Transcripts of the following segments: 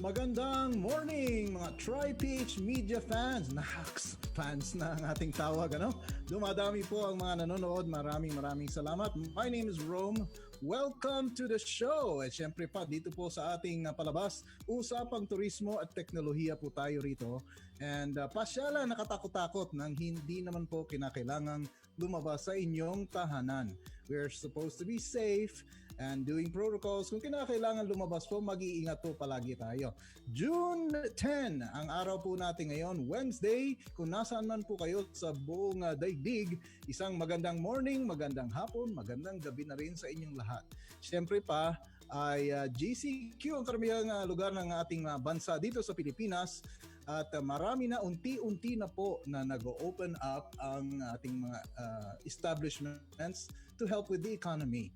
Magandang morning mga Tri-PH Media fans, Naks fans na ang ating tawag, ano? Dumadami po ang mga nanonood, maraming salamat. My name is Rome. Welcome to the show. At syempre pa, dito po sa ating palabas, usapang turismo at teknolohiya po tayo rito. And pasyalan nakatakot-takot nang hindi naman po kinakailangang lumabas sa inyong tahanan. We're supposed to be safe and doing protocols. Kung kinakailangan lumabas po, mag-iingat po palagi tayo. June 10, ang araw po natin ngayon, Wednesday. Kung nasaan man po kayo sa buong daigdig, isang magandang morning, magandang hapon, magandang gabi na rin sa inyong lahat. Siyempre pa, ay GCQ ang karamihang lugar ng ating bansa dito sa Pilipinas. At marami na unti-unti na po na nag-open up ang ating mga establishments to help with the economy.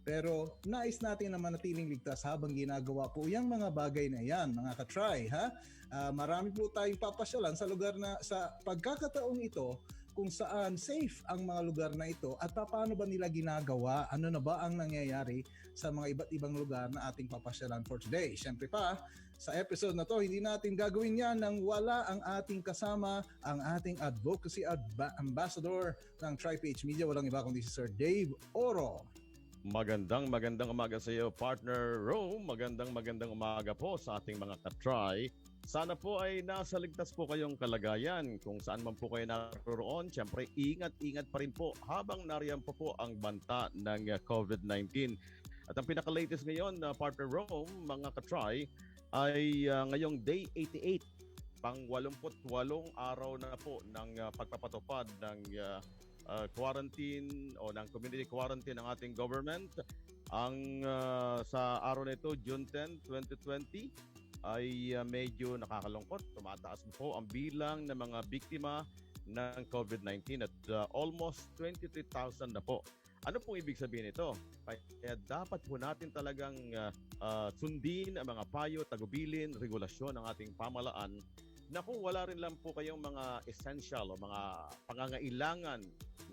Pero nais natin na manatiling ligtas habang ginagawa po yung mga bagay na yan, mga ka-try, ha? Marami po tayong papasyalan sa lugar na sa pagkakataong ito kung saan safe ang mga lugar na ito at paano ba nila ginagawa, ano na ba ang nangyayari sa mga iba't ibang lugar na ating papasyalan for today. Siyempre pa, sa episode na to, hindi natin gagawin yan nang wala ang ating kasama, ang ating Advocacy Ambassador ng Tri-PH Media. Walang iba kundi si Sir Dave Oro. Magandang umaga sa iyo, partner Rome. Magandang umaga po sa ating mga ka-try. Sana po ay nasa ligtas po kayong kalagayan. Kung saan man po kayo naroon, syempre ingat pa rin po habang nariyan po ang banta ng COVID-19. At ang pinaka-latest ngayon, partner Rome, mga ka-try, ay ngayong day 88, pang 88 araw na po ng pagpapatupad ng quarantine o ng community quarantine ng ating government. Ang sa araw na ito, June 10, 2020, ay medyo nakakalungkot. Tumataas po ang bilang ng mga biktima ng COVID-19 at almost 23,000 na po. Ano pong ibig sabihin ito? Kaya dapat po natin talagang sundin ang mga payo, tagubilin, regulasyon ng ating pamalaan na kung wala rin lang po kayong mga essential o mga pangangailangan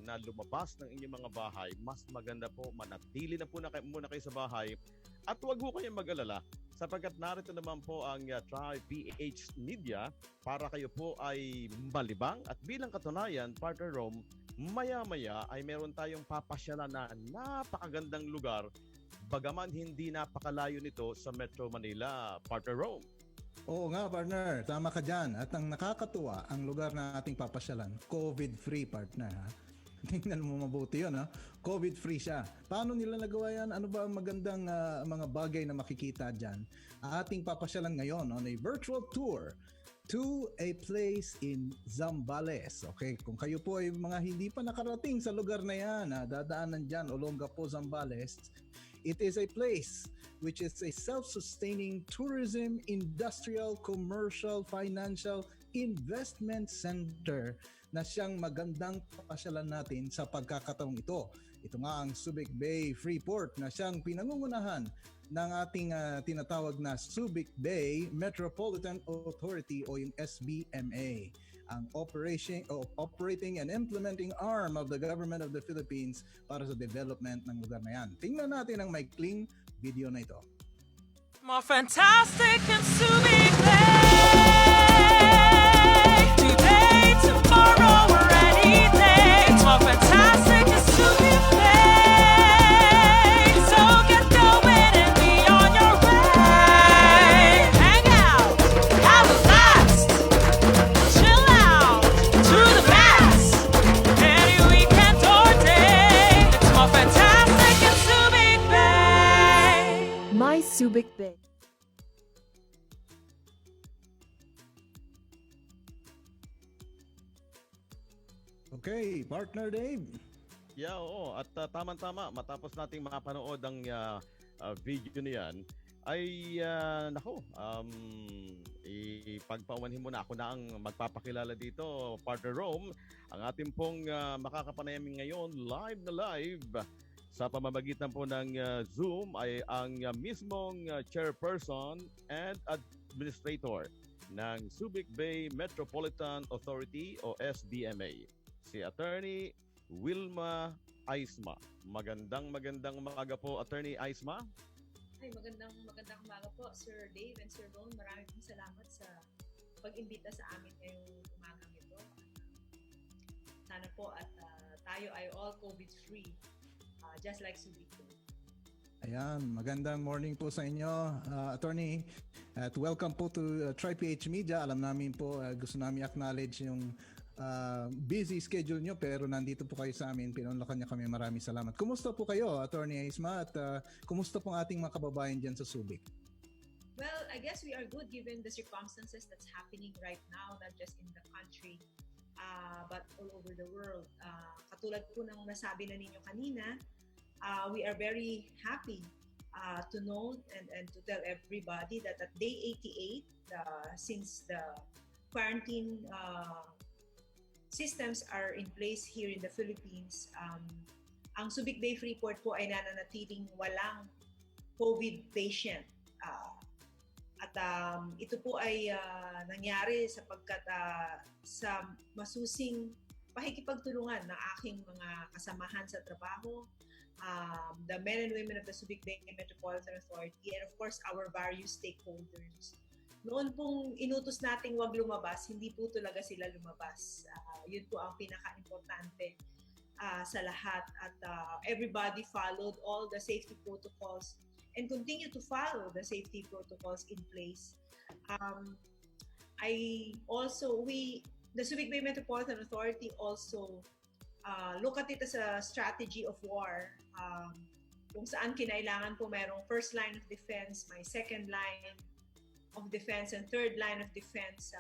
na lumabas ng inyong mga bahay, mas maganda po manatili na po muna kayo sa bahay at huwag po kayong mag-alala sapagkat narito naman po ang Tri-PH Media para kayo po ay malibang at bilang katunayan, partner Rome, maya-maya ay meron tayong papasyalan na napakagandang lugar bagaman hindi napakalayo nito sa Metro Manila, partner Rome. Oo nga, partner. Tama ka dyan. At ang nakakatuwa, ang lugar na ating papasyalan, COVID-free, partner. Ha? Tingnan mo mabuti yun. Ha? COVID-free siya. Paano nila nagawa yan? Ano ba ang magandang mga bagay na makikita dyan? Ating papasyalan ngayon on a virtual tour to a place in Zambales. Okay, kung kayo po ay mga hindi pa nakarating sa lugar na yan, dadaanan dyan, Olongapo, Zambales, it is a place which is a self-sustaining tourism, industrial, commercial, financial investment center na siyang magandang papasyalan natin sa pagkakataong ito. Ito nga ang Subic Bay Freeport na siyang pinangungunahan ng ating tinatawag na Subic Bay Metropolitan Authority o yung SBMA, ang operating and implementing arm of the government of the Philippines para sa development ng lugar na yan. Tingnan natin ang maikling video na ito. More fantastic than Subic Bay. Today, tomorrow, or any day. It's more fantastic than Subic Bay. So get going and be on your way. Hang out, have a blast, chill out to the max. Any weekend or day. It's more fantastic than Subic Bay. My Subic Bay. Okay, partner Dave. Yeah, oo. At tama-tama, matapos nating mapanood ang video niyan, ay ipagpaumanhin mo na ako na ang magpapakilala dito, partner Rome. Ang ating pong makakapanayam ngayon, live sa pamamagitan po ng Zoom ay ang mismong Chairperson and Administrator ng Subic Bay Metropolitan Authority o SBMA, si Atty. Wilma Eisma. Magandang umaga po, Atty. Eisma. Ay, magandang umaga po, Sir Dave and Sir Ron. Maraming pong salamat sa pag-imbita sa amin ngayong umagang ito. Sana po at tayo ay all COVID-free, just like Subic. Ayan, magandang morning po sa inyo, Attorney. At welcome po to Tri-PH Media. Alam namin po, gusto namin acknowledge yung busy schedule nyo pero nandito po kayo sa amin. Pinunlakan niya kami. Maraming salamat. Kumusta po kayo, Attorney Eisma? At kumusta pong ating mga kababayan dyan sa Subic? Well, I guess we are good given the circumstances that's happening right now, not just in the country, but all over the world. Katulad po ng nasabi na ninyo kanina, we are very happy to know and to tell everybody that at day 88, since the quarantine systems are in place here in the Philippines, ang Subic Bay Freeport po ay nananatiling walang COVID patient. At ito po ay nangyari sapagkat sa masusing pakikipagtulungan ng aking mga kasamahan sa trabaho, the men and women of the Subic Bay Metropolitan Authority, and of course our various stakeholders. Noon pong inutos nating wag lumabas, hindi po talaga sila lumabas. Yun po ang pinaka-importante sa lahat. At everybody followed all the safety protocols and continue to follow the safety protocols in place. The Subic Bay Metropolitan Authority also look at it as a strategy of war. Kung saan kinailangan po mayroong first line of defense, may second line of defense, and third line of defense.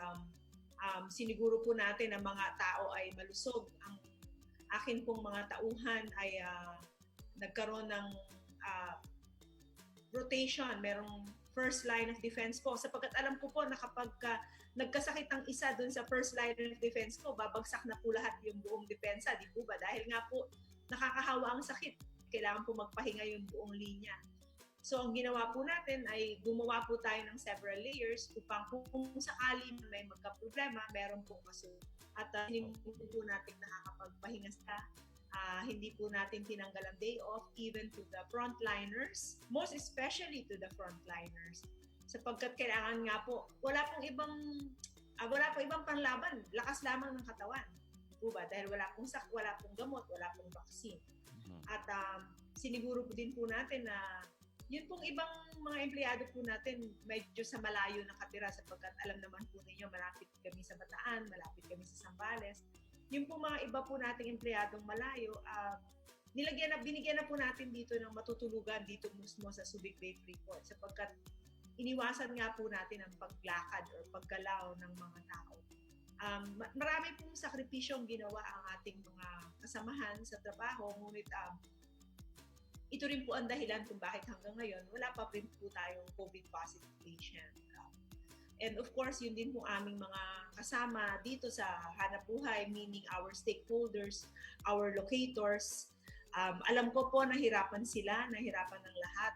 Siniguro po natin na mga tao ay malusog. Ang akin pong mga tauhan ay nagkaroon ng rotation, merong first line of defense po. Sapagkat alam ko po na kapag nagkasakit ang isa dun sa first line of defense ko, babagsak na po lahat yung buong depensa, di po ba? Dahil nga po nakakahawa ang sakit. Kailangan po magpahinga yung buong linya. So ang ginawa po natin ay gumawa po tayo ng several layers upang kung sakali may magka-problema, meron pong kasunod. At hindi po natin nakakapagpahinga sa hindi po natin tinanggal ang day off even to the frontliners, most especially to the frontliners. Sapagkat kailangan nga po, wala pong ibang panlaban, lakas lamang ng katawan. Po ba? Dahil wala pong gamot, wala pong vaccine. At siniguro po din po natin na yun pong ibang mga empleyado po natin medyo sa malayo nakatira sapagkat alam naman po ninyo malapit kami sa Bataan, malapit kami sa Zambales. Yung po mga iba po nating empleyadong malayo, binigyan na po natin dito ng matutulugan dito mismo sa Subic Bay Freeport sapagkat iniwasan nga po natin ang paglakad or paggalaw ng mga tao. Marami pong sakripisyong ginawa ang ating mga kasamahan sa trabaho, ngunit ito rin po ang dahilan kung bakit hanggang ngayon wala pa rin po tayong COVID positive patient. And of course, yun din po aming mga kasama dito sa hanap buhay, meaning our stakeholders, our locators. Alam ko po nahirapan ng lahat.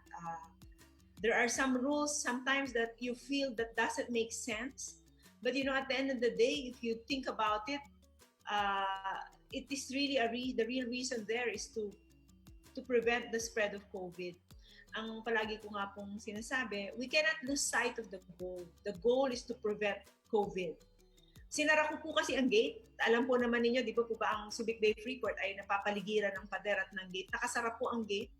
There are some rules sometimes that you feel that doesn't make sense. But you know, at the end of the day, if you think about it, it is really the real reason there is to prevent the spread of COVID. Ang palagi ko nga pong sinasabi, we cannot lose sight of the goal. The goal is to prevent COVID. Sinara ko po kasi ang gate. Alam po naman ninyo, di ba po ba ang Subic Bay Freeport ay napapaligiran ng pader at ng gate. Nakasara po ang gate.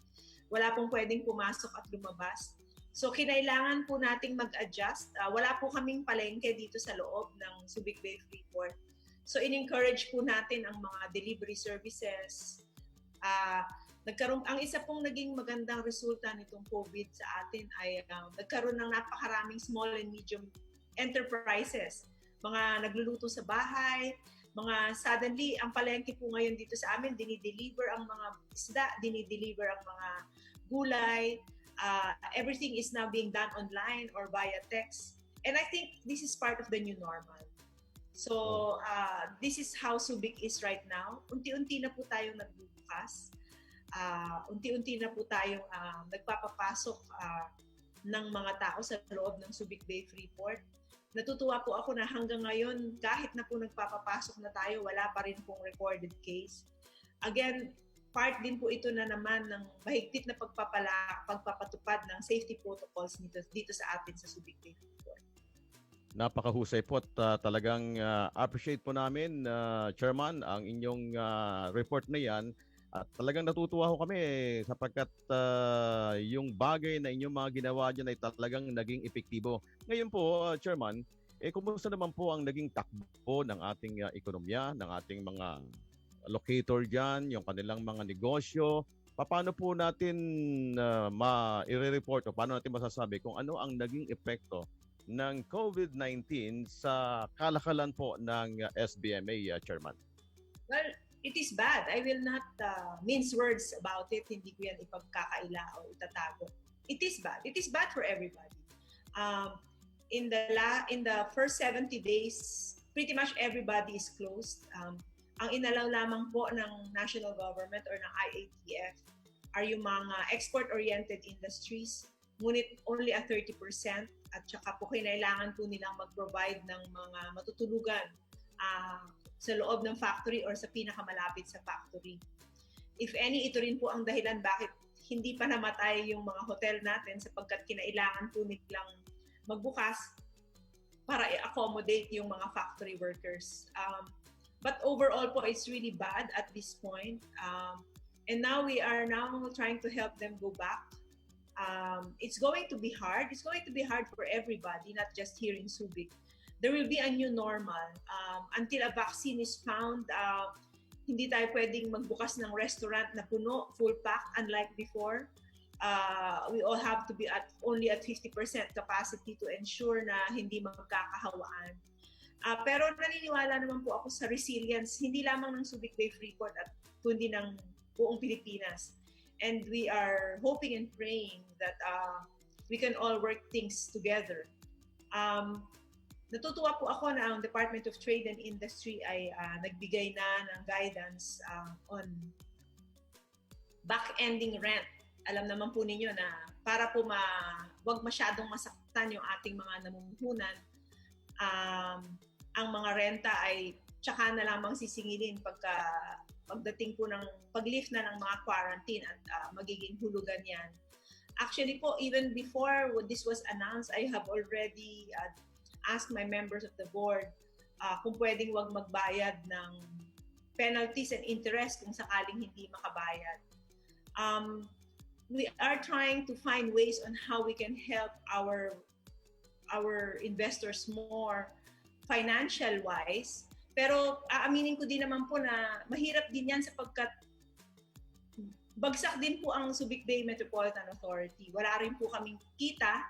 Wala pong pwedeng pumasok at lumabas. So kinailangan po nating mag-adjust. Wala po kaming palengke dito sa loob ng Subic Bay Freeport. So in-encourage po natin ang mga delivery services. Ang isa pong naging magandang resulta nitong COVID sa atin ay nagkaroon ng napakaraming small and medium enterprises. Mga nagluluto sa bahay, suddenly, ang palengke po ngayon dito sa amin, dinideliver ang mga isda, dinideliver ang mga gulay. Everything is now being done online or via text. And I think this is part of the new normal. So, this is how Subic is right now. Unti-unti na po tayong nagbubukas. Unti-unti na po tayong nagpapapasok ng mga tao sa loob ng Subic Bay Freeport. Natutuwa po ako na hanggang ngayon, kahit na po nagpapapasok na tayo, wala pa rin pong recorded case. Again, part din po ito na naman ng mahigpit na pagpapatupad ng safety protocols dito sa atin sa Subic Bay. Napakahusay po at talagang appreciate po namin, Chairman, ang inyong report na yan. At talagang natutuwa ho kami sapagkat yung bagay na inyong mga ginawa dyan ay talagang naging epektibo. Ngayon po, Chairman, kumusta naman po ang naging takbo ng ating ekonomiya, ng ating mga locator dyan, yung kanilang mga negosyo? Paano po natin i-report o paano natin masasabi kung ano ang naging epekto ng COVID-19 sa kalakalan po ng SBMA, Chairman? Well, it is bad. I will not mince words about it. Hindi ko yan ipagkakaila o itatago. It is bad. It is bad for everybody. In the first 70 days, pretty much everybody is closed. Ang inalaw lamang po ng national government or ng IATF are yung mga export-oriented industries, ngunit only a 30%, at saka po kailangan po nilang mag-provide ng mga matutulugan sa loob ng factory or sa pinakamalapit sa factory. If any, ito rin po ang dahilan bakit hindi pa namatay yung mga hotel natin sapagkat kinailangan po nilang magbukas para i-accommodate yung mga factory workers. But overall po, it's really bad at this point. And now we are trying to help them go back. It's going to be hard. It's going to be hard for everybody, not just here in Subic. There will be a new normal. Until a vaccine is found, hindi tayo pwedeng magbukas ng restaurant na puno, full pack, unlike before. We all have to be only at 50% capacity to ensure na hindi magkakahawaan. Pero naniniwala naman po ako sa resilience, hindi lamang ng Subic Bay Freeport at kundi ng buong Pilipinas. And we are hoping and praying that we can all work things together. Natutuwa po ako na ang Department of Trade and Industry ay nagbigay na ng guidance on back-ending rent. Alam naman po ninyo na para po wag masyadong masaktan yung ating mga namumuhunan, ang mga renta ay tsaka na lamang sisingilin pagdating po ng pag-lift na ng mga quarantine at magiging hulugan yan. Actually po, even before this was announced, I have already asked my members of the board kung pwedeng wag magbayad ng penalties and interest kung sakaling hindi makabayad. We are trying to find ways on how we can help our investors more financial-wise. Pero aaminin ko din naman po na mahirap din yan sapagkat bagsak din po ang Subic Bay Metropolitan Authority. Wala rin po kaming kita,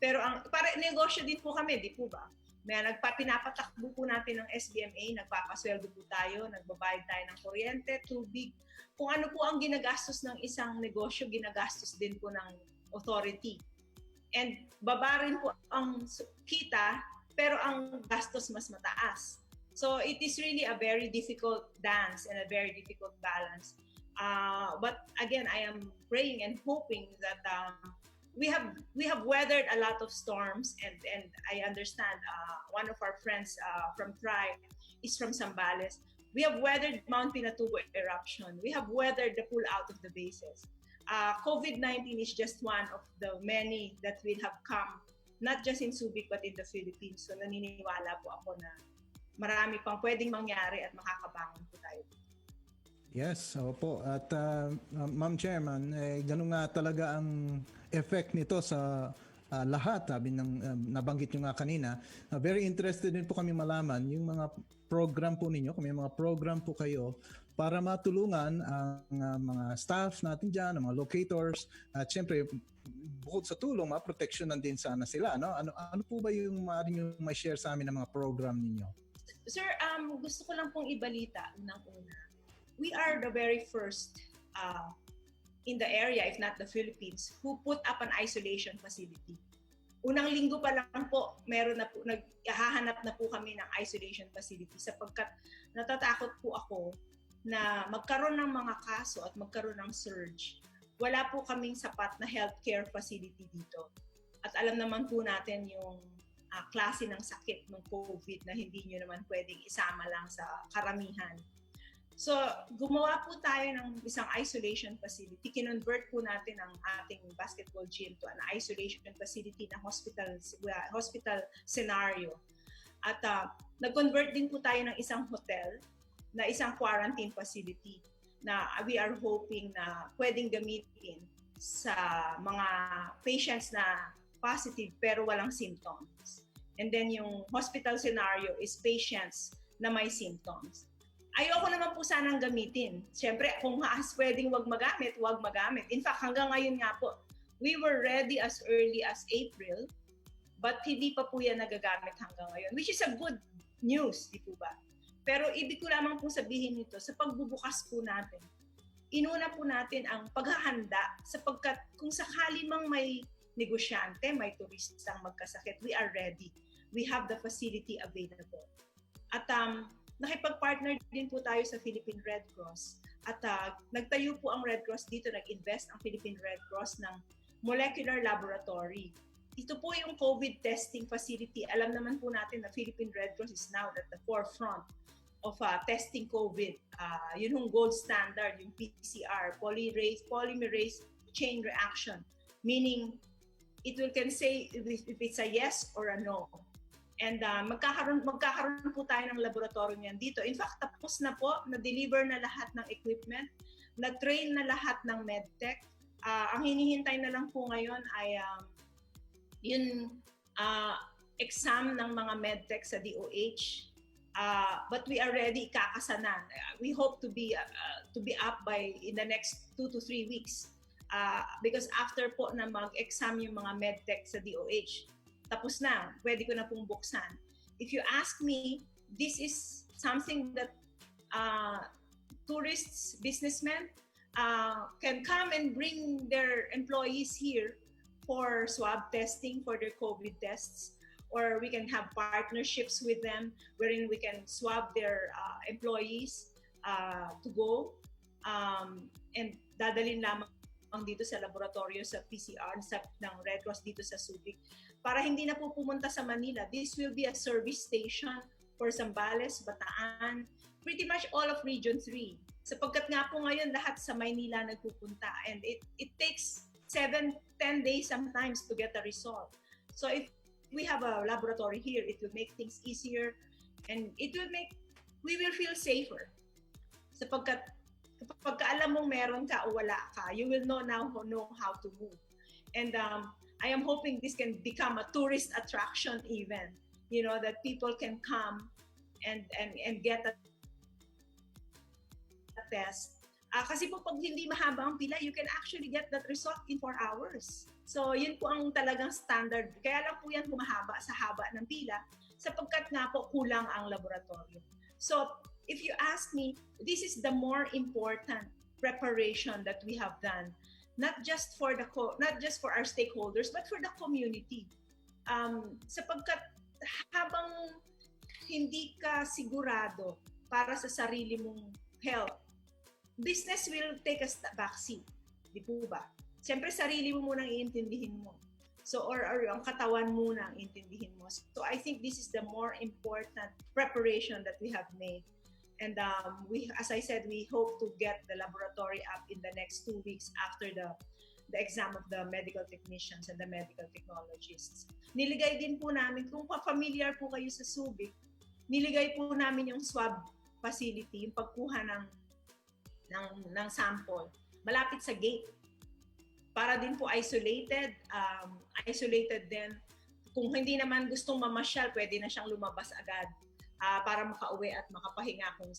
pero para negosyo din po kami, di po ba? May pinapatakbo po natin ng SBMA, nagpapasweldo po tayo, nagbabayad tayo ng kuryente, tubig. Kung ano po ang ginagastos ng isang negosyo, ginagastos din po ng authority. And baba rin po ang kita, pero ang gastos mas mataas. So it is really a very difficult dance and a very difficult balance. But again, I am praying and hoping that we have weathered a lot of storms, and I understand one of our friends from Tribe is from Zambales. We have weathered Mount Pinatubo eruption. We have weathered the pull out of the bases. COVID-19 is just one of the many that will have come, not just in Subic but in the Philippines. So naniniwala po ako na marami pang pwedeng mangyari at makakabangon po tayo. Yes, opo. At Ma'am Chairman, ganun nga talaga ang effect nito sa lahat. Sabi nabanggit nyo nga kanina. Very interested din po kami malaman yung mga program po ninyo, kung may mga program po kayo para matulungan ang mga staff natin dyan, ang mga locators, at syempre bukod sa tulong, ma-protectionan din sana sila. No? Ano po ba yung maaari nyo ma-share sa amin ng mga program ninyo? Sir, gusto ko lang pong ibalita unang-una. We are the very first in the area, if not the Philippines, who put up an isolation facility. Unang linggo pa lang po, naghahanap na po kami ng isolation facility sapagkat natatakot po ako na magkaroon ng mga kaso at magkaroon ng surge. Wala po kaming sapat na healthcare facility dito. At alam naman po natin yung klase ng sakit ng COVID na hindi nyo naman pwedeng isama lang sa karamihan. So, gumawa po tayo ng isang isolation facility. Kinonvert po natin ang ating basketball gym to an isolation facility na hospital scenario. At nag-convert din po tayo ng isang hotel na isang quarantine facility na we are hoping na pwedeng gamitin sa mga patients na positive pero walang symptoms. And then yung hospital scenario is patients na may symptoms. Ayoko naman po sanang gamitin. Siyempre, kung pwedeng wag magamit. In fact, hanggang ngayon nga po, we were ready as early as April, but hindi pa po yan nagagamit hanggang ngayon, which is a good news, di po ba? Pero ibig ko lamang po sabihin nito, sa pagbubukas po natin, inuna po natin ang paghahanda sapagkat kung sakali mang may negosyante, may turistang magkasakit, we are ready. We have the facility available. At nakipag-partner din po tayo sa Philippine Red Cross. At nagtayo po ang Red Cross dito, nag-invest ang Philippine Red Cross ng molecular laboratory. Ito po yung COVID testing facility. Alam naman po natin na Philippine Red Cross is now at the forefront of testing COVID. Yun yung gold standard, yung PCR, polymerase chain reaction. Meaning, it can say if it's a yes or a no. And magkakaroon po tayo ng laboratory niyan dito. In fact, tapos na po, na-deliver na lahat ng equipment, na-train na lahat ng medtech. Ang hinihintay na lang po ngayon ay yung exam ng mga medtech sa DOH. But we are ready, kakasa na. We hope to be up by in the next 2 to 3 weeks. Because after po na mag-exam yung mga medtech sa DOH, tapos na, pwede ko na pong buksan. If you ask me, this is something that tourists, businessmen can come and bring their employees here for swab testing, for their COVID tests, or we can have partnerships with them wherein we can swab their employees to go and dadalhin lamang dito sa laboratorio sa PCR ng Red Cross dito sa Subic para hindi na po pumunta sa Manila. This will be a service station for Zambales, Bataan, pretty much all of Region 3. Sapagkat nga po ngayon lahat sa Maynila nagpupunta and it takes 7-10 days sometimes to get a result. So if we have a laboratory here, it will make things easier and we will feel safer. Sapagkat kapag alam mong meron ka o wala ka, you will know how to move. And I am hoping this can become a tourist attraction even, that people can come and get a test. Kasi po pag hindi mahaba ang pila, you can actually get that result in 4 hours. So yun po ang talagang standard. Kaya lang po yan humahaba sa haba ng pila sapagkat nga po kulang ang laboratorio. So if you ask me, this is the more important preparation that we have done, not just for our stakeholders, but for the community. Sapagkat habang hindi ka sigurado para sa sarili mong health, business will take a backseat. Di po ba? Siyempre, sarili mo munang iintindihin mo. So, or ang katawan muna ang intindihin mo. So, I think this is the more important preparation that we have made. And as I said, we hope to get the laboratory up in the next 2 weeks after the exam of the medical technicians and the medical technologists. Niligay din po namin, kung familiar po kayo sa Subic, niligay po namin yung swab facility, yung pagkuha ng sample, malapit sa gate. Para din po isolated din. Kung hindi naman gustong mamasyal, pwede na siyang lumabas agad. Para makauwi at makapahinga kung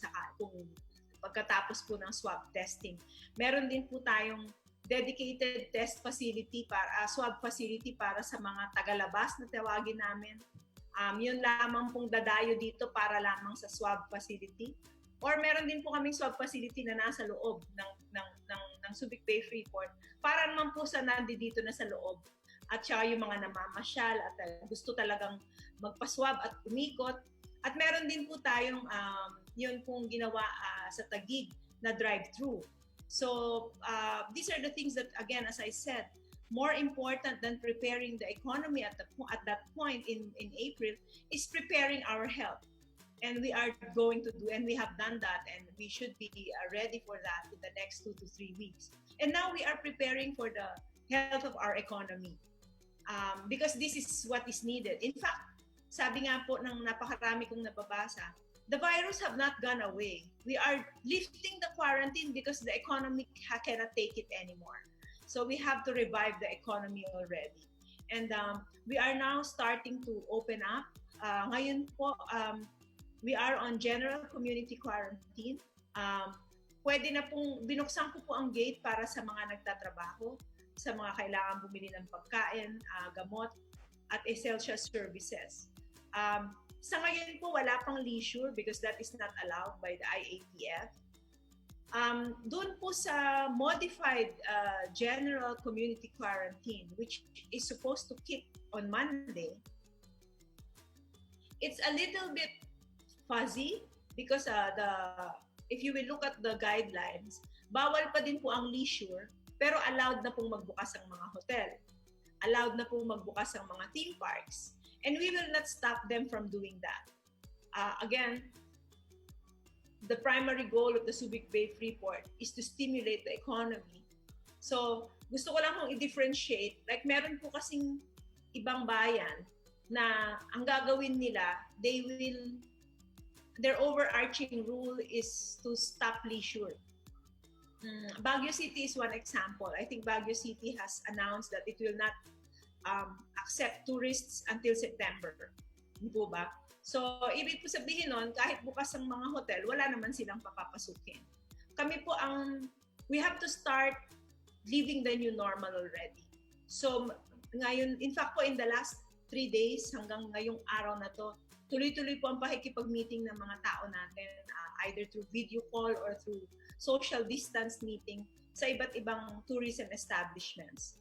pagkatapos po ng swab testing. Meron din po tayong dedicated test facility swab facility para sa mga tagalabas na tawagin namin. Yun lamang pong dadayo dito para lamang sa swab facility. Or meron din po kaming swab facility na nasa loob ng Subic Bay Freeport para naman po sa nandito na sa loob. At saka yung mga namamasyal at gusto talagang magpaswab at umikot. At meron din po tayong yun pong ginawa sa Taguig na drive-thru. So these are the things that, again, as I said, more important than preparing the economy at that point in April is preparing our health. And we are going to do, and we have done that, and we should be ready for that in the next 2 to 3 weeks. And now we are preparing for the health of our economy, because this is what is needed. In fact, sabi nga po ng napakarami kong nababasa, the virus have not gone away. We are lifting the quarantine because the economy cannot take it anymore. So we have to revive the economy already. And we are now starting to open up. Ngayon po, we are on general community quarantine. Pwede na pong, binuksan ko po ang gate para sa mga nagtatrabaho, sa mga kailangan bumili ng pagkain, gamot, at essential services. Sa ngayon po, wala pang leisure because that is not allowed by the IATF. Doon po sa modified general community quarantine, which is supposed to kick on Monday, it's a little bit fuzzy because if you will look at the guidelines, bawal pa din po ang leisure, pero allowed na pong magbukas ang mga hotel. Allowed na pong magbukas ang mga theme parks. And we will not stop them from doing that. Again, the primary goal of the Subic Bay Freeport is to stimulate the economy. So, gusto ko lang kong i-differentiate. Like, meron po kasing ibang bayan na ang gagawin nila, their overarching rule is to stop leisure. Baguio City is one example. I think Baguio City has announced that it will not accept tourists until September. Hindi po ba? So, ibig po sabihin nun, kahit bukas ang mga hotel, wala naman silang papapasukin. Kami po we have to start living the new normal already. So, ngayon, in fact po, in the last 3 days, hanggang ngayong araw na to, tuloy-tuloy po ang pakikipag-meeting ng mga tao natin, either through video call or through social distance meeting sa iba't ibang tourism establishments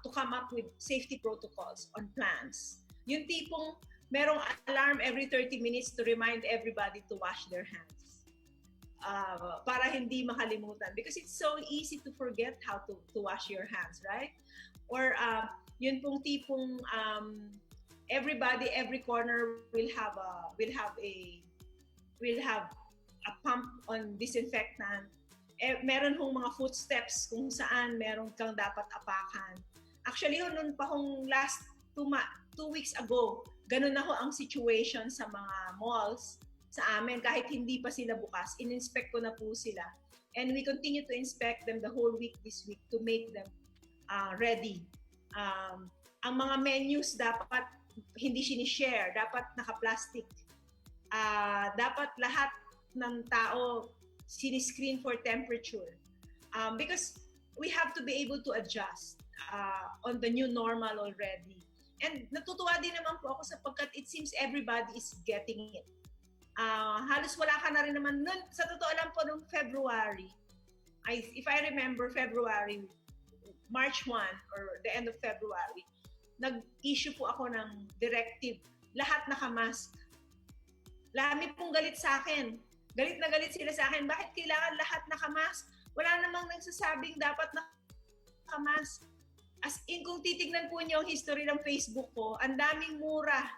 to come up with safety protocols on plans. Yung tipong merong alarm every 30 minutes to remind everybody to wash their hands para hindi makalimutan. Because it's so easy to forget how to wash your hands, right? Or yun pong tipong everybody, every corner will have a pump on disinfectant. Meron hong mga footsteps kung saan meron kang dapat apakan. Actually, noon pa hong last 2 weeks ago, ganun na ho ang situation sa mga malls sa amin. Kahit hindi pa sila bukas, in-inspect ko na po sila. And we continue to inspect them the whole week this week to make them ready. Ang mga menus dapat hindi sinishare, dapat naka-plastic. Dapat lahat ng tao siniscreen for temperature. Because we have to be able to adjust on the new normal already. And natutuwa din naman po ako sapagkat it seems everybody is getting it. Halos wala ka na rin naman nun. Sa totoo lang po nung February, if I remember February, March 1 or the end of February, nag-issue po ako ng directive, lahat nakamask. Lami pong galit sa akin. Galit na galit sila sa akin. Bakit kailangan lahat nakamask? Wala namang nagsasabing dapat nakamask. As in, kung titignan po niyo ang history ng Facebook ko, ang daming mura.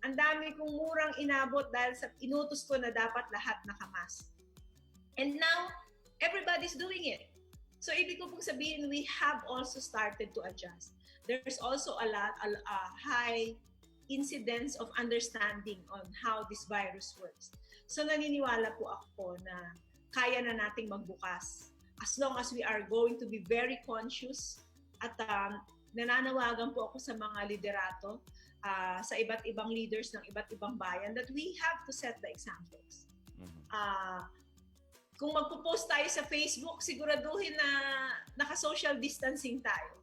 Ang dami kong murang inabot dahil sa inutos ko na dapat lahat nakamask. And now, everybody's doing it. So, ibig ko pong sabihin, we have also started to adjust. There's also a high incidence of understanding on how this virus works. So naniniwala po ako na kaya na nating magbukas as long as we are going to be very conscious at nananawagan po ako sa mga liderato, sa iba't ibang leaders ng iba't ibang bayan that we have to set the examples. Kung magpo-post tayo sa Facebook, siguraduhin na naka-social distancing tayo.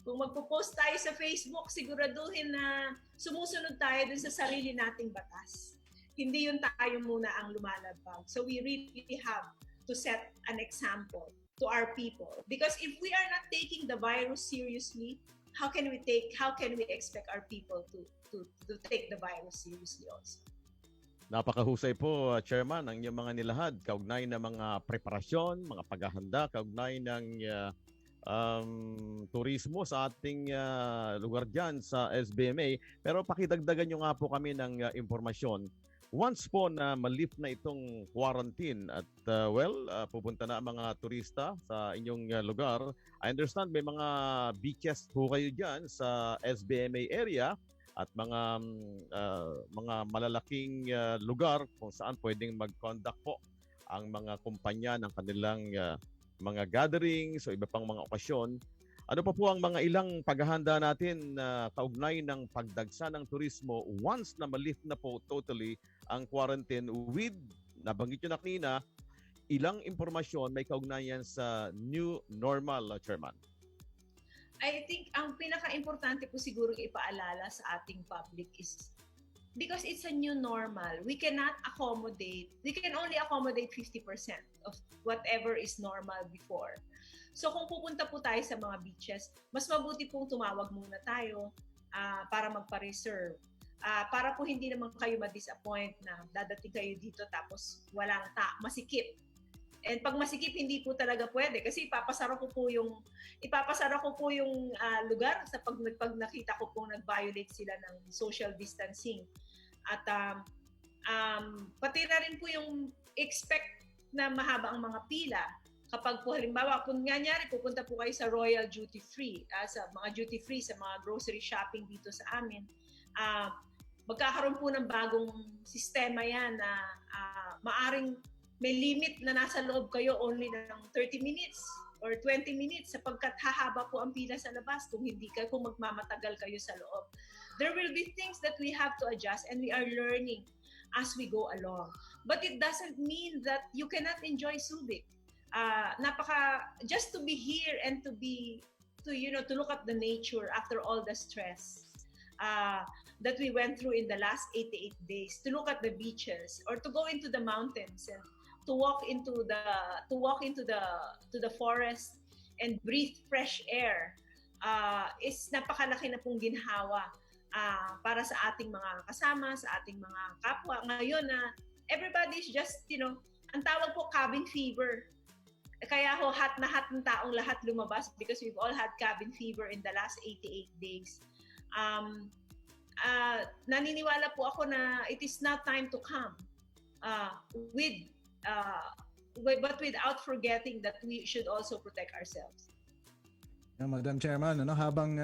Kung magpo-post tayo sa Facebook, siguraduhin na sumusunod tayo dun sa sarili nating batas. Hindi yun tayo muna ang lumalabag. So we really have to set an example to our people. Because if we are not taking the virus seriously, how can we expect our people to take the virus seriously also? Napakahusay po, Chairman, ang inyong mga nilahad, kaugnay ng mga preparasyon, mga paghahanda, kaugnay ng turismo sa ating lugar dyan sa SBMA. Pero pakidagdagan nyo nga po kami ng impormasyon. once po na ma-lift na itong quarantine at pupunta na ang mga turista sa inyong lugar, I understand may mga beaches po kayo dyan sa SBMA area at mga malalaking lugar kung saan pwedeng mag-conduct po ang mga kumpanya ng kanilang mga gatherings o iba pang mga okasyon. Ano pa po ang mga ilang paghahanda natin na kaugnay ng pagdagsa ng turismo once na ma-lift na po totally ang quarantine with, nabanggit nyo na kanina, ilang impormasyon may kaugnayan sa new normal, Chairman? I think ang pinaka-importante po siguro ipaalala sa ating public is because it's a new normal, we can only accommodate 50% of whatever is normal before. So kung pupunta po tayo sa mga beaches, mas mabuti pong tumawag muna tayo para magpa-reserve. Para po hindi naman kayo ma-disappoint na dadating kayo dito tapos walang masikip. And pag masikip, hindi po talaga pwede kasi ipapasara ko po yung lugar sa pag nakita ko pong nag-violate sila ng social distancing. At pati na rin po yung expect na mahaba ang mga pila. Kapag po halimbawa, kung nganyari, pupunta po kayo sa Royal Duty Free, sa mga duty free, sa mga grocery shopping dito sa amin, magkakaroon po ng bagong sistema yan na maaring may limit na nasa loob kayo only ng 30 minutes or 20 minutes sapagkat hahaba po ang pila sa labas kung magmamatagal kayo sa loob. There will be things that we have to adjust and we are learning as we go along. But it doesn't mean that you cannot enjoy Subic. Just to be here and to look at the nature after all the stress that we went through in the last 88 days, to look at the beaches or to go into the mountains and to walk into the forest and breathe fresh air is napakalaki na pong ginhawa para sa ating mga kasama, sa ating mga kapwa. Ngayon everybody's just, ang tawag po cabin fever. Kaya hot na hot ng taong lahat lumabas because we've all had cabin fever in the last 88 days. Naniniwala po ako na it is now time to come but without forgetting that we should also protect ourselves. Madam Chairman, habang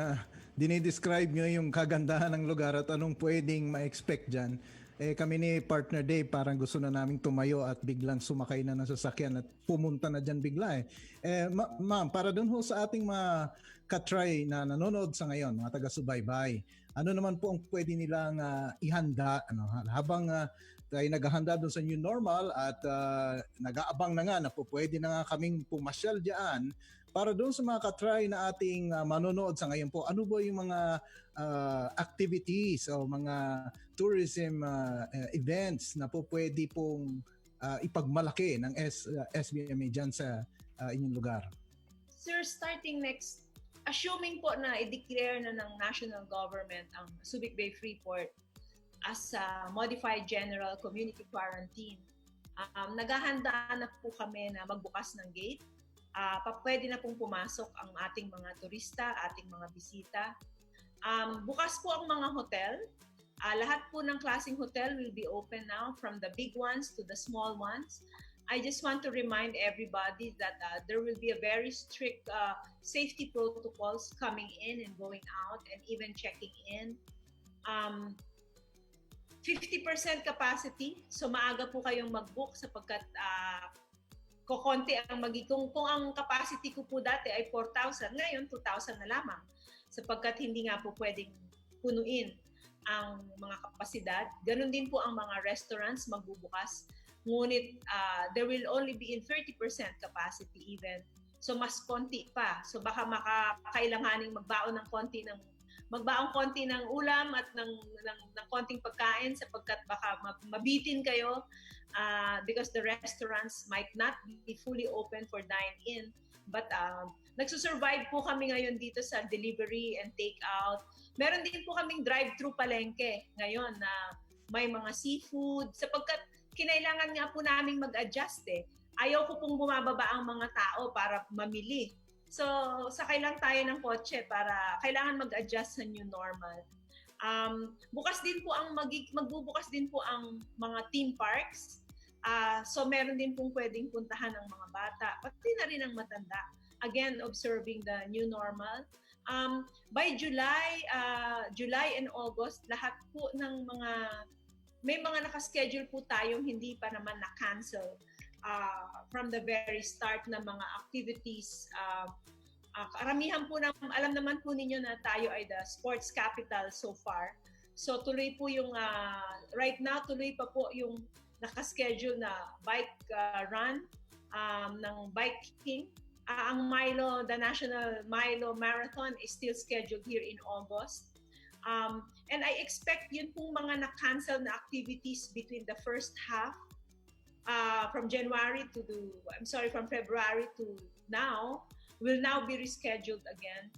dinidescribe nyo yung kagandahan ng lugar at anong pwedeng ma-expect dyan, kami ni Partner Dave parang gusto na naming tumayo at biglang sumakay na ng sasakyan at pumunta na dyan bigla. Ma'am, para dun ho sa ating mga katry na nanonood sa ngayon, mga taga-subaybay, ano naman po ang pwede nilang ihanda habang tayo naghahanda doon sa new normal at nag-aabang na nga na po pwede na nga kaming pumasyal dyan. Para doon sa mga katry na ating manonood sa ngayon po, ano ba yung mga activities o mga tourism events na po pwede pong ipagmalaki ng SBMA dyan sa inyong lugar? Sir, starting next, assuming po na i-declare na ng national government ang Subic Bay Freeport as a modified general community quarantine, naghahanda na po kami na magbukas ng gate. Pwede na pong pumasok ang ating mga turista, ating mga bisita. Bukas po ang mga hotel. Lahat po ng klaseng hotel will be open now, from the big ones to the small ones. I just want to remind everybody that there will be a very strict safety protocols coming in and going out and even checking in. 50% capacity, so maaga po kayong mag-book sapagkat kukonti ang kung ang capacity ko po dati ay 4,000, ngayon 2,000 na lamang sapagkat hindi nga po pwedeng punuin ang mga kapasidad. Ganon din po ang mga restaurants magbubukas. Ngunit there will only be in 30% capacity even. So mas konti pa. So baka makakailanganing magbaon konti ng ulam at ng konting pagkain sapagkat baka mabitin kayo because the restaurants might not be fully open for dine-in. But nagsusurvive po kami ngayon dito sa delivery and take-out. Meron din po kaming drive-thru palengke ngayon na may mga seafood sapagkat kinailangan nga po naming mag-adjust Ayaw ko pong bumababa ang mga tao para mamili. So, sakay lang tayo ng kotse para kailangan mag-adjust sa new normal. Bukas din po magbubukas din po ang mga theme parks. So meron din pong pwedeng puntahan ng mga bata, pati na rin ang matanda. Again, observing the new normal. By July and August, lahat po ng may mga nakaschedule po tayong hindi pa naman na-cancel from the very start ng mga activities. Karamihan po alam naman po ninyo na tayo ay the sports capital so far. So tuloy po yung, right now, tuloy pa po yung nakaschedule na bike run ng biking. Ang the National Milo Marathon is still scheduled here in August. And I expect yun pong mga na-cancel na activities between the first half, from February to now, will now be rescheduled again,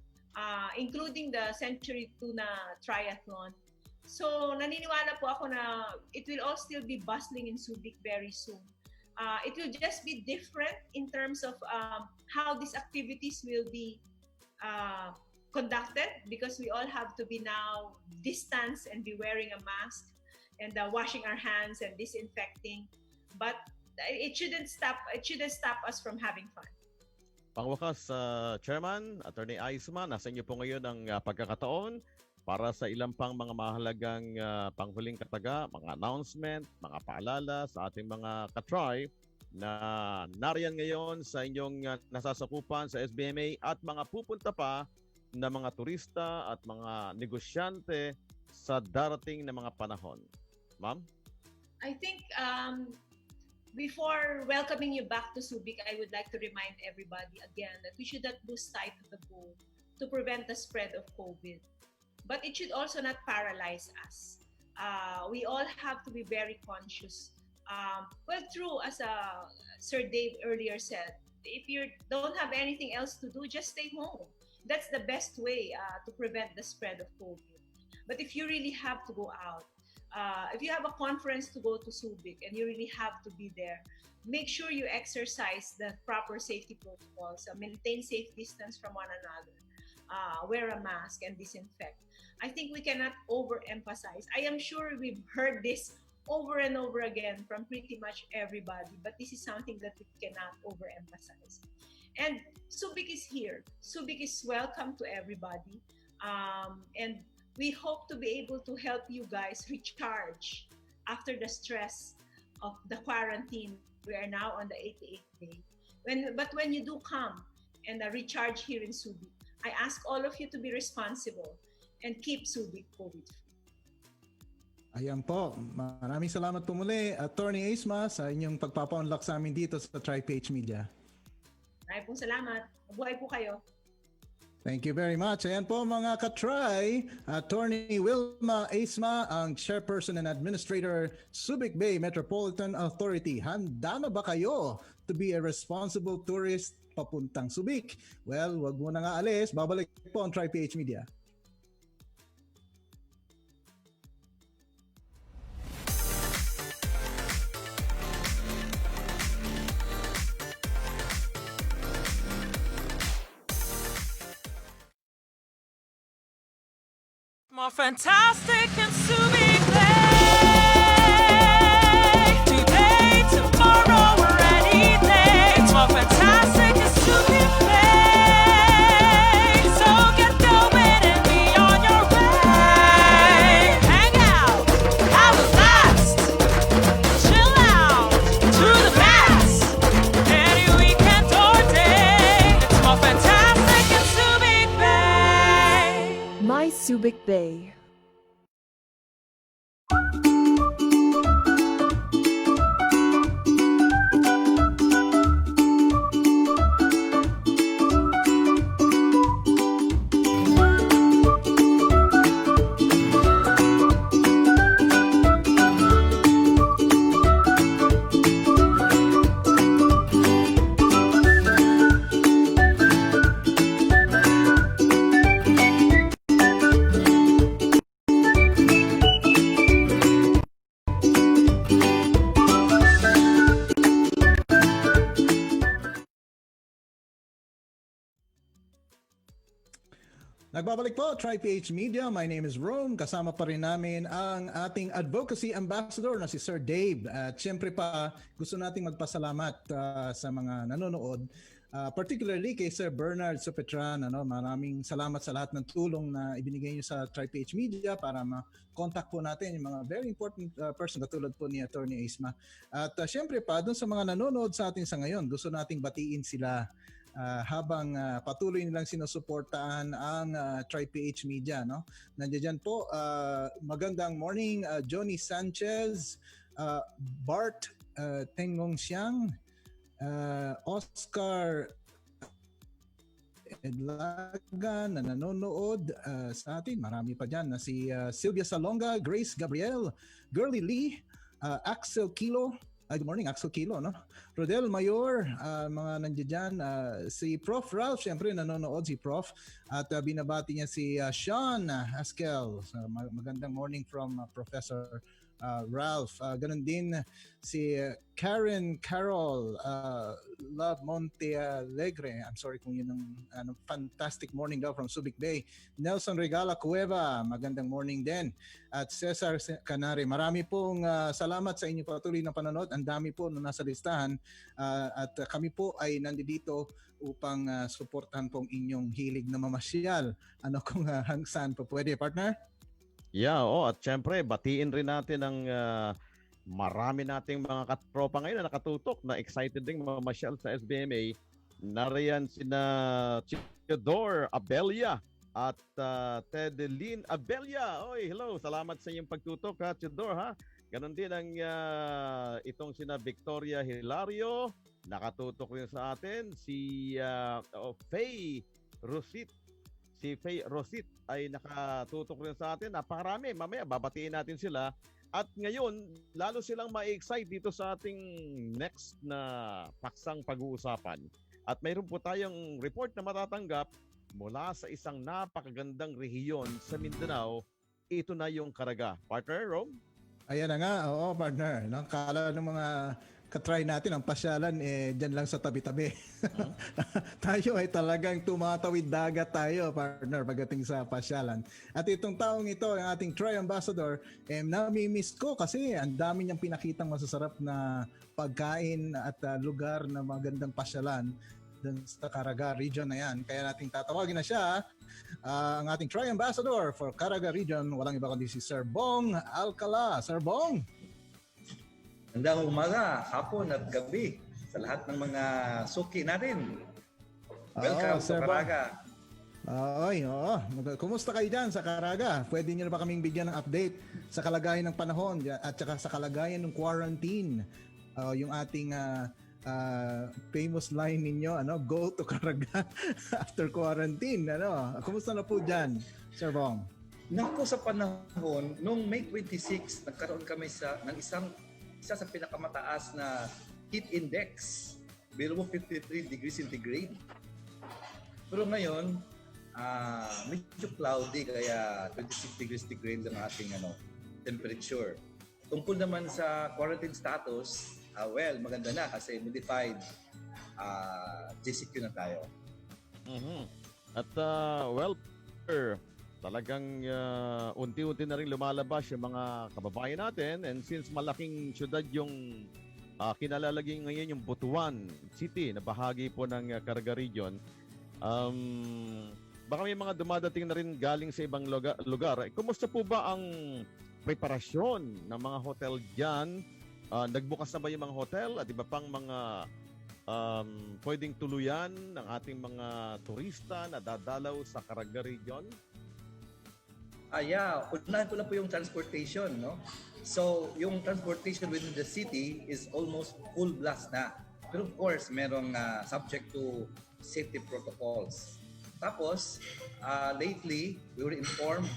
including the Century Tuna Triathlon. So naniniwala po ako na it will all still be bustling in Subic very soon. It will just be different in terms of how these activities will be conducted, because we all have to be now distanced and be wearing a mask and washing our hands and disinfecting. But it shouldn't stop us from having fun. Pangwakas, Chairman, Atty. Eisma, nasa inyo po ngayon ang pagkakataon para sa ilang pang mga mahalagang panghuling kataga, mga announcement, mga paalala sa ating mga katry na nariyan ngayon sa inyong nasasakupan sa SBMA at mga pupunta pa na mga turista at mga negosyante sa darating na mga panahon. Ma'am? I think before welcoming you back to Subic, I would like to remind everybody again that we should not lose sight of the goal to prevent the spread of COVID. But it should also not paralyze us. We all have to be very conscious. True, as Sir Dave earlier said, if you don't have anything else to do, just stay home. That's the best way to prevent the spread of COVID. But if you really have to go out, if you have a conference to go to Subic and you really have to be there, make sure you exercise the proper safety protocols, maintain safe distance from one another, wear a mask and disinfect. I think we cannot overemphasize. I am sure we've heard this over and over again from pretty much everybody, but this is something that we cannot overemphasize. And Subic is here. Subic is welcome to everybody. And we hope to be able to help you guys recharge after the stress of the quarantine. We are now on the 88th day. But when you do come and recharge here in Subic, I ask all of you to be responsible and keep Subic COVID-free. Ayan po. Maraming salamat po muli, Atty. Eisma, sa inyong pagpapa-unlock sa amin dito sa TriPH Media. Maraming pong salamat. Mabuhay po kayo. Thank you very much. Ayan po mga katry, Atty. Wilma Eisma, ang Chairperson and Administrator, Subic Bay Metropolitan Authority. Handa na ba kayo to be a responsible tourist papuntang Subic? Well, wag mo na nga alis. Babalik po ang TriPH Media. More fantastic than Subic Bay. Today, tomorrow, or any day. It's more fantastic than Subic Bay. So get going and be on your way. Hang out, have a blast, chill out to the max. Any weekend or day. It's more fantastic than Subic Bay. My Subic Bay. Nagbabalik po, Tri-PH Media. My name is Rome. Kasama pa rin namin ang ating Advocacy Ambassador na si Sir Dave. At syempre pa, gusto nating magpasalamat sa mga nanonood. Particularly kay Sir Bernard Supetran. Maraming salamat sa lahat ng tulong na ibinigay niyo sa Tri-PH Media para ma-contact po natin yung mga very important person katulad po ni Atty. Eisma. At syempre pa, dun sa mga nanonood sa atin sa ngayon, gusto nating batiin sila habang patuloy nilang sinusuportahan ang Tri-PH Media. Nandiyan dyan po, magandang morning, Johnny Sanchez, Bart Tengong Siang, Oscar Edlaga na nanonood sa atin. Marami pa dyan na si Sylvia Salonga, Grace Gabriel, Girly Lee, Axel Kilo. Good morning, Axel Kilo, no? Rodel Mayor, mga nandiyan dyan. Si Prof. Ralph, syempre nanonood si Prof. At binabati niya si Sean Haskell. Magandang morning from Professor Ralph. Ganun din si Karen Carol Love Montealegre. I'm sorry kung yun ang fantastic morning daw from Subic Bay. Nelson Regala Cueva, magandang morning din. At Cesar Canare, marami pong salamat sa inyo patuloy na panonood. Ang dami po na nasa listahan at kami po ay nandito upang suportahan pong inyong hilig na mamasyal. Kung saan po pwede, partner? Yeah, at syempre, batiin rin natin ang marami nating mga katropa ngayon na nakatutok na excited ding mamasyal sa SBMA. Nariyan sina Theodore Abelia at Tedelyn Abelia. Oy, hello. Salamat sa inyong pagtutok, Theodore, ha. Ganon din ang itong sina Victoria Hilario. Nakatutok rin sa atin. Si Faye Rosit. Si Faye Rosit ay nakatutok rin sa atin. Napakarami. Mamaya babatiin natin sila. At ngayon, lalo silang ma-excite dito sa ating next na paksang pag-uusapan. At mayroon po tayong report na matatanggap mula sa isang napakagandang rehiyon sa Mindanao. Ito na yung Caraga. Partner, Rome? Ayan na nga. Oo, partner. Kala ng mga katry natin ang pasyalan dyan lang sa tabi-tabi. Tayo ay talagang tumatawid dagat tayo, partner, pagdating sa pasyalan. At itong taong ito, ang ating Tri Ambassador, nami-miss ko kasi ang dami niyang pinakitang masasarap na pagkain at lugar na magandang pasyalan dun sa Caraga region na yan. Kaya nating tatawagin na siya ang ating Tri Ambassador for Caraga region. Walang iba kundi si Sir Bong Alcala. Sir Bong! Magandang umaga, hapon at gabi sa lahat ng mga suki natin. Welcome sa Caraga. Kumusta kayo dyan sa Caraga? Pwede niyo na ba kaming bigyan ng update sa kalagayan ng panahon at saka sa kalagayan ng quarantine? Yung ating famous line ninyo, go to Caraga after quarantine. Kumusta na po dyan, Sir Bong? Naku, sa panahon, noong May 26, nagkaroon kami ng isa sa pinakamataas na heat index. Biro mo 53 degrees centigrade. Pero ngayon, medyo cloudy kaya 26 degrees centigrade ang ating temperature. Tungkol naman sa quarantine status, maganda na kasi modified GCQ na tayo. Mm-hmm. At talagang unti-unti na rin lumalabas yung mga kababayan natin, and since malaking syudad yung kinalalagay ngayon yung Butuan City na bahagi po ng Caraga region, baka may mga dumadating na rin galing sa ibang lugar. Kumusta po ba ang preparasyon ng mga hotel dyan? Nagbukas na ba yung mga hotel at iba pang mga pwedeng tuluyan ng ating mga turista na dadalaw sa Caraga region? Unahin ko lang po yung transportation, no? So, yung transportation within the city is almost full blast na. Pero of course, merong subject to safety protocols. Tapos, lately, we were informed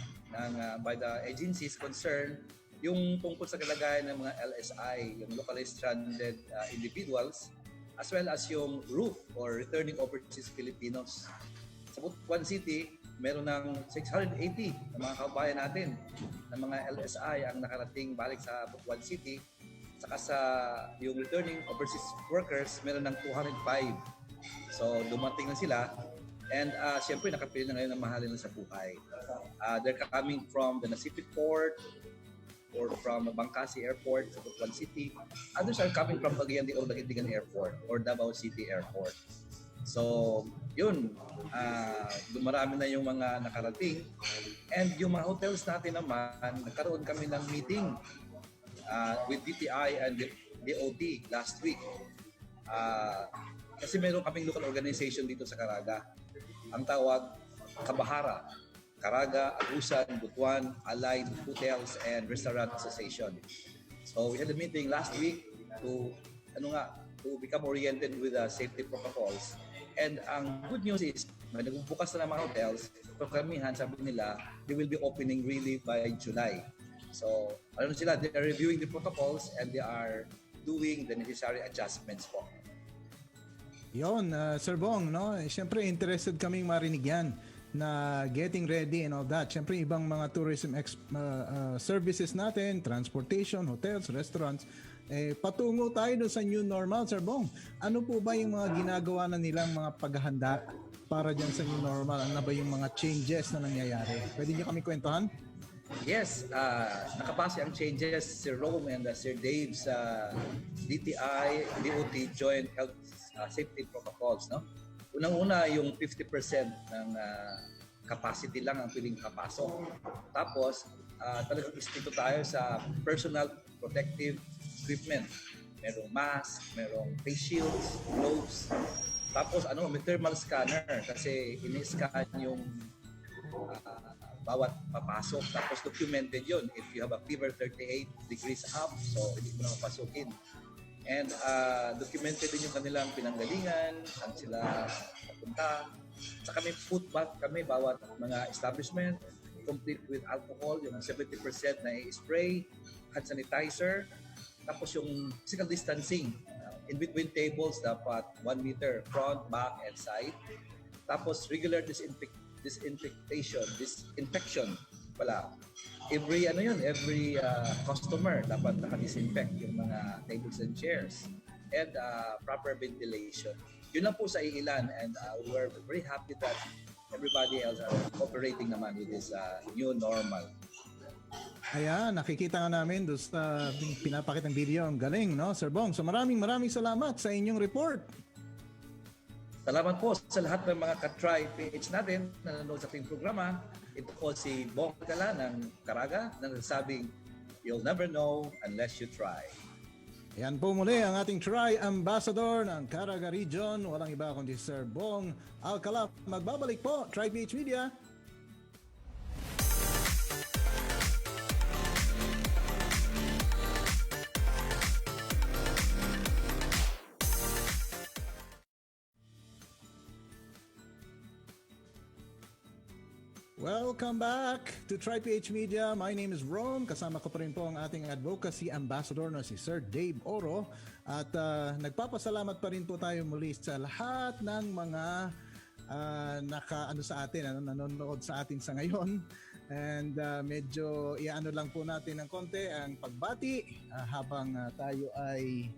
by the agencies concerned yung tungkol sa kalagayan ng mga LSI, yung locally stranded individuals, as well as yung ROOF or Returning Overseas Filipinos. Sa Butuan City, meron ng 680 na mga kababayan natin na mga LSI ang nakarating balik sa Butuan City. Saka sa yung returning overseas workers, meron ng 205. So dumating na sila And siyempre, nakapili na ngayon ng mahalin sa buhay. They're coming from the Nasipit Port or from Bangkasi Airport sa Butuan City. Others are coming from Cagayan de Oro Daguindigan Airport or Davao City Airport. So, yun, dumarami na yung mga nakarating. And yung mga hotels natin naman, nagkaroon kami ng meeting with DTI and DOT last week. Kasi meron kaming local organization dito sa Caraga. Ang tawag, Kabahara. Caraga, Agusan, Butuan, Allied Hotels and Restaurant Association. So we had a meeting last week to become oriented with the safety protocols. And ang good news is, may nagbubukas na ng mga hotels, pero karamihan, sabi nila, they will be opening really by July. So, they are reviewing the protocols and they are doing the necessary adjustments po. Yon, Sir Bong, no? Siyempre, interested kaming marinig yan na getting ready and all that. Siyempre, ibang mga tourism services natin, transportation, hotels, restaurants, patungo tayo dun sa new normal, Sir Bong. Ano po ba yung mga ginagawa na nilang mga paghahanda para dyan sa new normal? Ano ba yung mga changes na nangyayari? Pwede niyo kami kwentuhan? Yes, nakapasa ang changes Sir Rome and Sir Dave sa DTI, DOT Joint Health Safety Protocols. No? Unang-una yung 50% ng capacity lang ang pwedeng kapasok. Tapos, talagang istrito tayo sa personal protective equipment. Merong mask, merong face shields, gloves. Tapos, may thermal scanner kasi ini-scan yung bawat papasok. Tapos documented yun. If you have a fever 38 degrees up, so hindi mo na mapasukin. And documented din yung kanilang pinanggalingan, saan sila napunta. Saka may foot bath kami, bawat mga establishment, complete with alcohol, yung 70% na i-spray, hand sanitizer. Tapos yung physical distancing. In between tables, dapat 1 meter, front, back, and side. Tapos regular disinfection pala. Every customer dapat naka-disinfect yung mga tables and chairs and proper ventilation. Yun lang po sa iilan and we're very happy that everybody else are operating naman with this new normal. Ayan, nakikita nga namin doon sa pinapakitang video. Ang galing, no, Sir Bong? So maraming salamat sa inyong report. Salamat po sa lahat ng mga ka-try PH natin na nanonood sa ating programa. Ito po si Bong Kala ng Caraga na nagsasabing, you'll never know unless you try. Yan po muli ang ating Try Ambassador ng Caraga Region. Walang iba kundi Sir Bong Alcala. Magbabalik po, Try PH Media. Welcome back to TriPH Media. My name is Rome. Kasama ko pa rin po ang ating Advocacy Ambassador na si Sir Dave Oro. At nagpapasalamat pa rin po tayo muli sa lahat ng mga nanonood sa atin sa ngayon. And medyo iano lang po natin ng konti ang pagbati habang tayo ay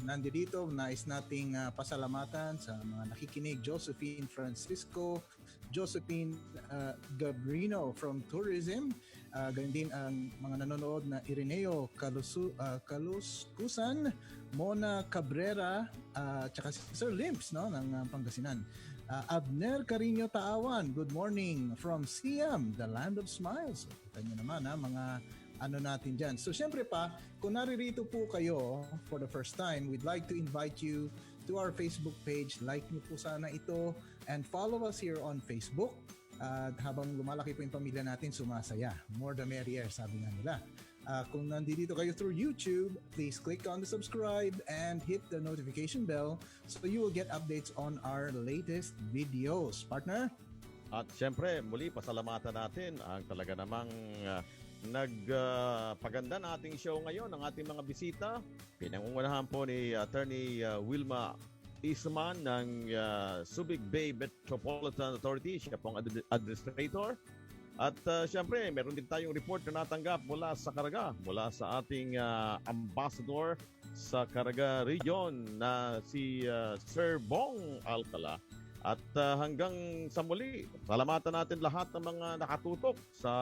nandito. Nais nating pasalamatan sa mga nakikinig. Josephine Francisco, Josephine Gabrino from Tourism, ganyan din ang mga nanonood na Ireneo Kaluskusan, Mona Cabrera, tsaka si Sir Limps, no, ng Pangasinan. Abner Carino Taawan, good morning from Siam, the land of smiles. Kita nyo naman mga natin dyan. So syempre pa, kung naririto po kayo for the first time, we'd like to invite you to our Facebook page. Like niyo po sana ito and follow us here on Facebook. At habang lumalaki po yung pamilya natin, sumasaya. More the merrier, sabi nga nila. Kung nandito kayo through YouTube, please click on the subscribe and hit the notification bell so you will get updates on our latest videos. Partner? At syempre, muli pasalamatan natin ang talaga namang nagpaganda na ating show ngayon, ang ating mga bisita. Pinangungunahan po ni Attorney Wilma Eisma ng Subic Bay Metropolitan Authority. Siya pong administrator. At syempre, meron din tayong report na natanggap mula sa Caraga, mula sa ating ambassador sa Caraga Region na si Sir Bong Alcala. At hanggang sa muli, salamatan natin lahat ng mga nakatutok sa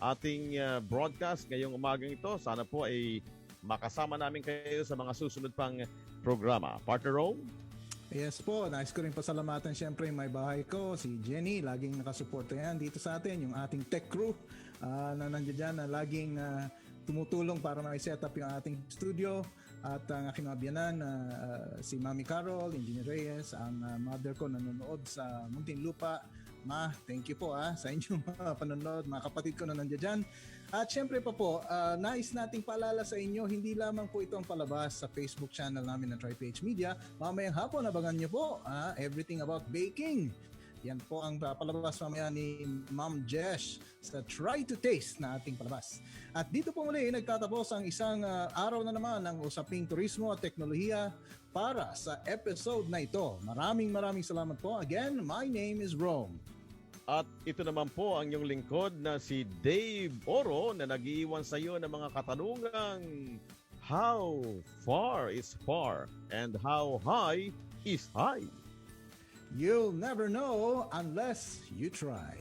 ating broadcast ngayong umagang ito. Sana po ay makasama namin kayo sa mga susunod pang programa. Partner Rome? Yes po, nais ko rin pasalamatan siyempre yung may bahay ko, si Jenny, laging nakasuporta yan dito sa atin, yung ating tech crew na nandiyan dyan, na laging tumutulong para ma-set up yung ating studio, at ang aking mga biyanan, si Mami Carol, Engineer Reyes, ang mother ko nanonood sa Muntinlupa. Ma, thank you po sa inyong mga panonood, mga kapatid ko na nandiyan dyan. At syempre pa po, nais nating paalala sa inyo, hindi lamang po ito ang palabas sa Facebook channel namin ng TriPH Media. Mamayang hapon, abangan nyo po everything about baking. Yan po ang palabas mamaya ni Ma'am Jesh sa Try to Taste na ating palabas. At dito po muli nagtatapos ang isang araw na naman ng Usaping Turismo at Teknolohiya para sa episode na ito. Maraming salamat po. Again, my name is Rome. At ito naman po ang iyong lingkod na si Dave Oro na nag-iiwan sa iyo ng mga katanungang how far is far and how high is high? You'll never know unless you try.